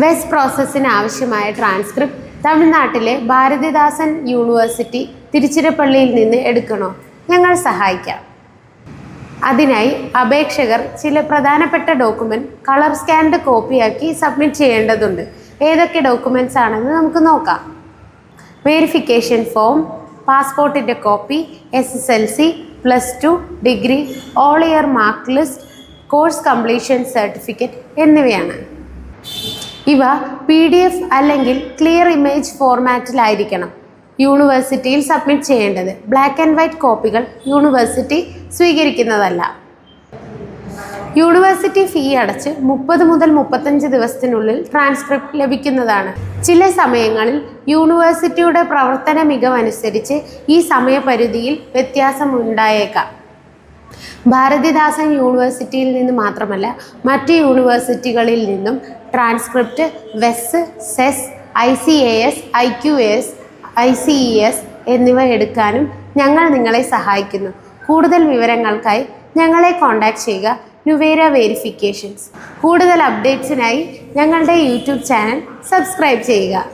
Wes പ്രോസസ്സിന് ആവശ്യമായ transcript തമിഴ്നാട്ടിലെ Bharathidasan university തിരുച്ചിറപ്പള്ളിയിൽ നിന്ന് എടുക്കണോ? ഞങ്ങൾ സഹായിക്കാം. അതിനായി അപേക്ഷകർ ചില പ്രധാനപ്പെട്ട ഡോക്യുമെൻറ്റ് കളർ സ്കാൻഡ് കോപ്പിയാക്കി സബ്മിറ്റ് ചെയ്യേണ്ടതുണ്ട്. ഏതൊക്കെ ഡോക്യുമെൻറ്റ്സ് ആണെന്ന് നമുക്ക് നോക്കാം. വെരിഫിക്കേഷൻ ഫോം, പാസ്പോർട്ടിൻ്റെ copy, SSLC, +2, degree, all year mark list, course completion certificate എന്നിവയാണ്. ഇവ PDF അല്ലെങ്കിൽ ക്ലിയർ ഇമേജ് ഫോർമാറ്റിലായിരിക്കണം യൂണിവേഴ്സിറ്റിയിൽ സബ്മിറ്റ് ചെയ്യേണ്ടത്. ബ്ലാക്ക് ആൻഡ് വൈറ്റ് കോപ്പികൾ യൂണിവേഴ്സിറ്റി സ്വീകരിക്കുന്നതല്ല. യൂണിവേഴ്സിറ്റി ഫീ അടച്ച് 30 മുതൽ 35 ദിവസത്തിനുള്ളിൽ ട്രാൻസ്ക്രിപ്റ്റ് ലഭിക്കുന്നതാണ്. ചില സമയങ്ങളിൽ യൂണിവേഴ്സിറ്റിയുടെ പ്രവർത്തന മികവനുസരിച്ച് ഈ സമയപരിധിയിൽ വ്യത്യാസം ഉണ്ടായേക്കാം. ഭാരതിദാസൻ യൂണിവേഴ്സിറ്റിയിൽ നിന്ന് മാത്രമല്ല മറ്റ് യൂണിവേഴ്സിറ്റികളിൽ നിന്നും ട്രാൻസ്ക്രിപ്റ്റ് വെസ്, സെസ്, ICAS, IQAS, ICES എന്നിവ എടുക്കാനും ഞങ്ങൾ നിങ്ങളെ സഹായിക്കുന്നു. കൂടുതൽ വിവരങ്ങൾക്കായി ഞങ്ങളെ കോൺടാക്റ്റ് ചെയ്യുക. നുവേര വെരിഫിക്കേഷൻസ്. കൂടുതൽ അപ്ഡേറ്റ്സിനായി ഞങ്ങളുടെ YouTube ചാനൽ സബ്സ്ക്രൈബ് ചെയ്യുക.